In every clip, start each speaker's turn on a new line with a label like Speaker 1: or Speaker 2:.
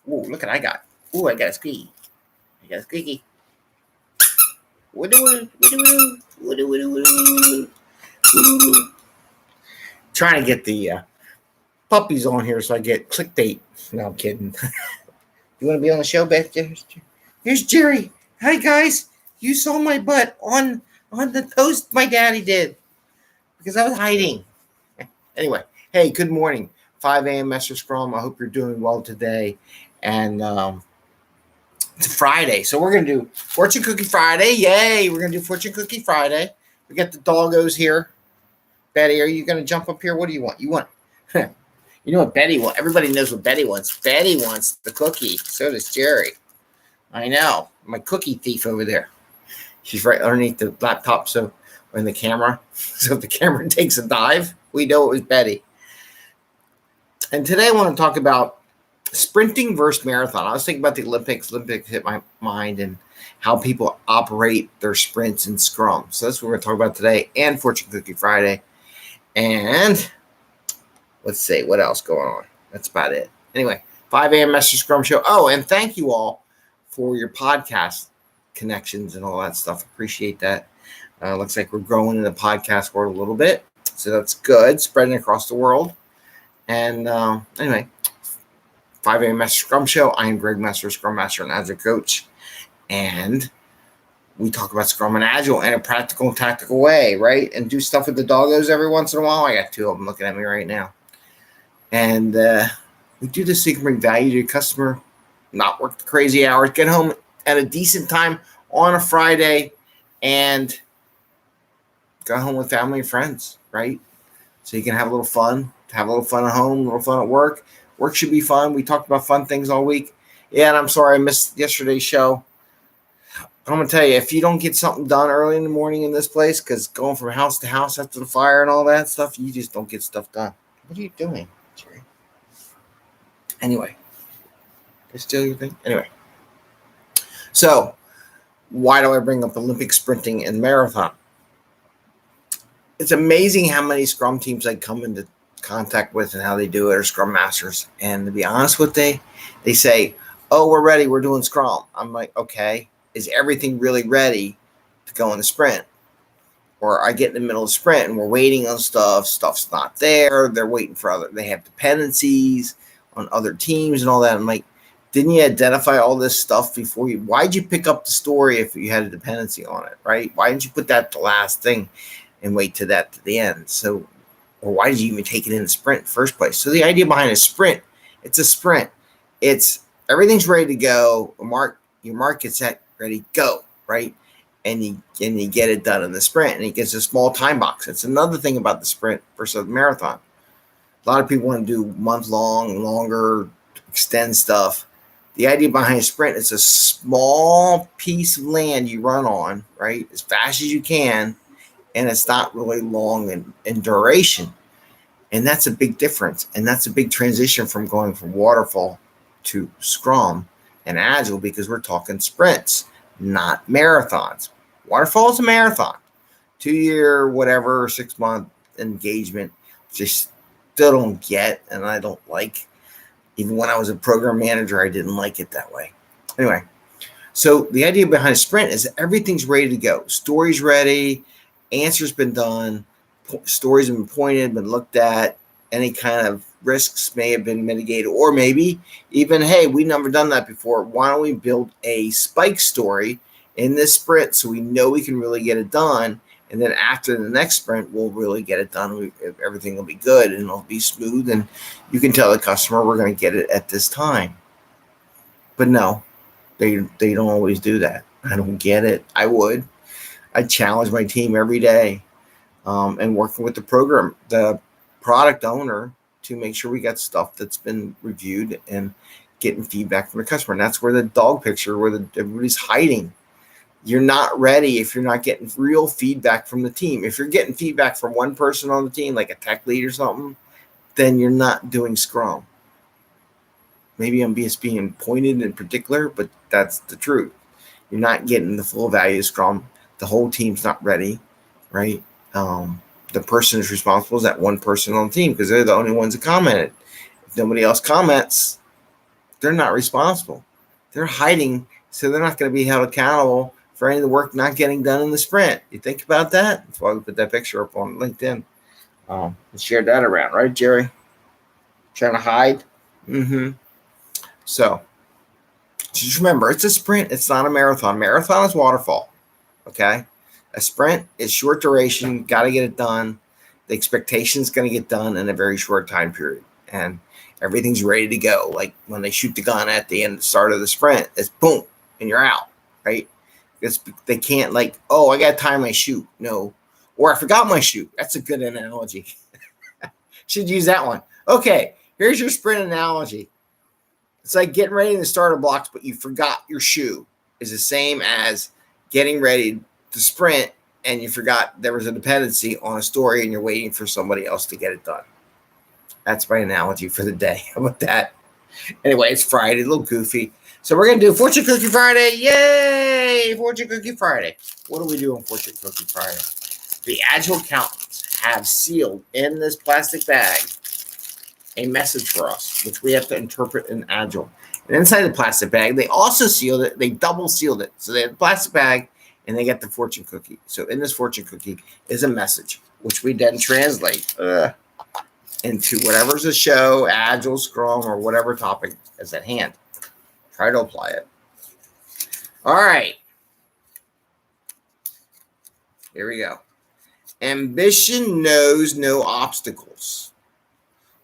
Speaker 1: Ooh, look what I got. Ooh, I got a squeaky. I got a squeaky. Trying to get the puppies on here so I get clickbait. No, I'm kidding. You want to be on the show, Beth? Here's Jerry. Hi, guys. You saw my butt on the post my daddy did because I was hiding. Anyway, hey, good morning. 5 a.m. Mester Scrum. I hope you're doing well today. And it's Friday, so we're going to do Fortune Cookie Friday. Yay, we're going to do Fortune Cookie Friday. We got the doggos here. Betty, are you going to jump up here? What do you want? You want... You know what Betty wants? Everybody knows what Betty wants. Betty wants the cookie. So does Jerry. I know. My cookie thief over there. She's right underneath the laptop, so or in the camera. So if the camera takes a dive, we know it was Betty. And today I want to talk about sprinting versus marathon. I was thinking about the Olympics. Olympics hit my mind and how people operate their sprints and Scrum. So that's what we're going to talk about today and Fortune Cookie Friday. And let's see what else going on. That's about it. Anyway, 5 a.m. Mester Scrum Show. Oh, and thank you all for your podcast connections and all that stuff. Appreciate that. Looks like we're growing in the podcast world a little bit. So that's good. Spreading across the world. And anyway, 5 a.m. Mester Scrum Show. I am Greg Mester, Scrum Master and Agile Coach. And we talk about Scrum and Agile in a practical and tactical way, right? And do stuff with the doggos every once in a while. I got two of them looking at me right now. And we do this so you can bring value to your customer, not work the crazy hours, get home at a decent time on a Friday, and go home with family and friends, right? So you can have a little fun, have a little fun at home, a little fun at work. Work should be fun. We talked about fun things all week. Yeah, and I'm sorry I missed yesterday's show. I'm going to tell you, if you don't get something done early in the morning in this place, because going from house to house after the fire and all that stuff, you just don't get stuff done. What are you doing? Anyway, still your thing? Anyway, so why do I bring up Olympic sprinting and marathon? It's amazing how many Scrum teams I come into contact with and how they do it, or Scrum Masters. And to be honest with they say, oh, we're ready. We're doing Scrum. I'm like, okay, is everything really ready to go in the sprint? Or I get in the middle of the sprint and we're waiting on stuff. Stuff's not there. They're waiting for they have dependencies on other teams and all that. I'm like, didn't you identify all this stuff before you? Why'd you pick up the story if you had a dependency on it, right? Why didn't you put that the last thing and wait to that to the end? So, or why did you even take it in the sprint in the first place? So the idea behind a sprint, it's a sprint. It's everything's ready to go. Your mark gets set, ready, go, right? And you get it done in the sprint, and it gets a small time box. It's another thing about the sprint versus the marathon. A lot of people want to do month-long, longer, extend stuff. The idea behind a sprint is a small piece of land you run on, right, as fast as you can, and it's not really long in duration. And that's a big difference, and that's a big transition from going from Waterfall to Scrum and Agile, because we're talking sprints, not marathons. Waterfall is a marathon, 2-year, whatever, 6-month engagement. Just still don't get, and I don't like. Even when I was a program manager, I didn't like it that way. Anyway, so the idea behind a sprint is everything's ready to go. Story's ready, answer's been done, stories have been pointed, been looked at, any kind of risks may have been mitigated, or maybe even, hey, we've never done that before. Why don't we build a spike story in this sprint so we know we can really get it done? And then after the next sprint, we'll really get it done. Everything will be good and it'll be smooth. And you can tell the customer we're going to get it at this time. But no, they don't always do that. I don't get it. I would. I challenge my team every day and working with the product owner to make sure we got stuff that's been reviewed and getting feedback from the customer. And that's where the dog picture, where everybody's hiding. You're not ready if you're not getting real feedback from the team. If you're getting feedback from one person on the team, like a tech lead or something, then you're not doing Scrum. Maybe I'm just being pointed in particular, but that's the truth. You're not getting the full value of Scrum. The whole team's not ready, right? The person who's responsible is that one person on the team because they're the only ones that commented. If nobody else comments, They're not responsible. They're hiding, so they're not going to be held accountable for any of the work not getting done in the sprint. You think about that? That's why we put that picture up on LinkedIn. And shared that around, right, Jerry? Trying to hide? Mm-hmm. So just remember, it's a sprint. It's not a marathon. Marathon is waterfall, okay? A sprint is short duration. Got to get it done. The expectation is going to get done in a very short time period. And everything's ready to go. Like when they shoot the gun at the end, start of the sprint, it's boom, and you're out, right? Because they can't like, oh, I got to time my shoot. No. Or I forgot my shoot. That's a good analogy. Should use that one. Okay, here's your sprint analogy. It's like getting ready in the starter blocks, but you forgot your shoe is the same as getting ready to sprint and you forgot there was a dependency on a story and you're waiting for somebody else to get it done. That's my analogy for the day. How about that? Anyway, it's Friday, a little goofy. So we're going to do Fortune Cookie Friday. Yay! Fortune Cookie Friday. What do we do on Fortune Cookie Friday? The Agile accountants have sealed in this plastic bag a message for us, which we have to interpret in Agile. And inside the plastic bag, they also sealed it. They double sealed it. So they have the plastic bag and they get the fortune cookie. So in this fortune cookie is a message, which we then translate into whatever's a show, Agile, Scrum, or whatever topic is at hand. Try to apply it. All right. Here we go. Ambition knows no obstacles.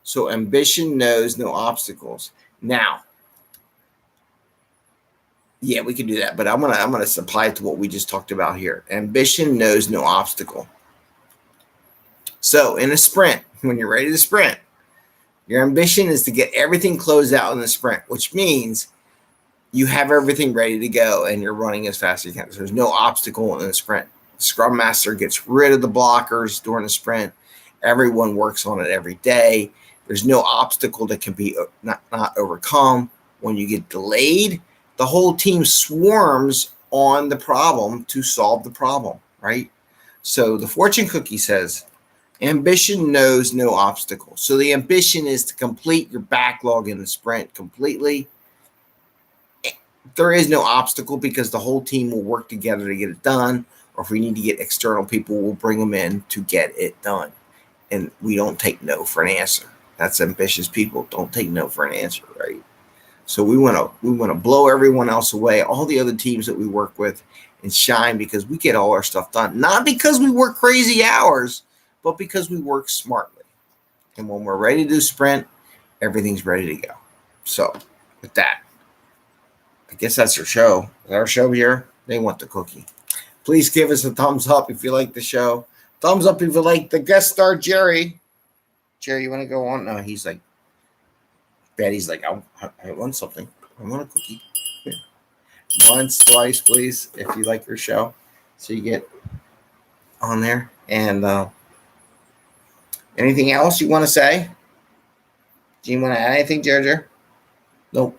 Speaker 1: So ambition knows no obstacles. Now, yeah, we can do that, but I'm gonna apply it to what we just talked about here. Ambition knows no obstacle. So in a sprint, when you're ready to sprint, your ambition is to get everything closed out in the sprint, which means you have everything ready to go and you're running as fast as you can. So there's no obstacle in the sprint. Scrum Master gets rid of the blockers during the sprint. Everyone works on it every day. There's no obstacle that can be not overcome. When you get delayed, the whole team swarms on the problem to solve the problem, right? So the fortune cookie says, ambition knows no obstacle. So the ambition is to complete your backlog in the sprint completely. There is no obstacle because the whole team will work together to get it done. Or if we need to get external people, we'll bring them in to get it done. And we don't take no for an answer. That's ambitious people. Don't take no for an answer, right? So we want to blow everyone else away, all the other teams that we work with, and shine because we get all our stuff done. Not because we work crazy hours, but because we work smartly. And when we're ready to do sprint, everything's ready to go. So with that, I guess that's our show. Is our show here? They want the cookie. Please give us a thumbs up if you like the show. Thumbs up if you like the guest star, Jerry. Jerry, you want to go on? No, he's like, Betty's like, I want something. I want a cookie. Yeah. Once, twice, please, if you like your show. So you get on there. And anything else you want to say? Do you want to add anything, Jerry? Nope.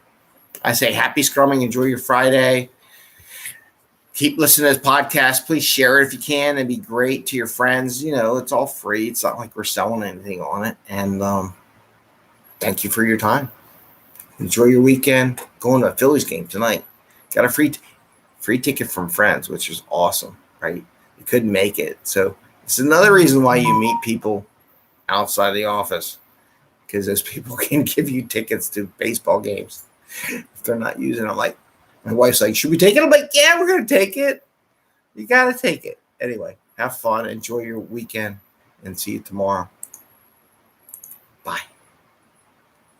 Speaker 1: I say happy scrumming. Enjoy your Friday. Keep listening to this podcast. Please share it if you can. It'd be great to your friends. You know, it's all free. It's not like we're selling anything on it. And thank you for your time. Enjoy your weekend. Going to a Phillies game tonight. Got a free ticket from friends, which is awesome, right? You couldn't make it. So it's another reason why you meet people outside the office, because those people can give you tickets to baseball games if they're not using them. Like, my wife's like, should we take it? I'm like, yeah, we're going to take it. You got to take it. Anyway, have fun. Enjoy your weekend and see you tomorrow.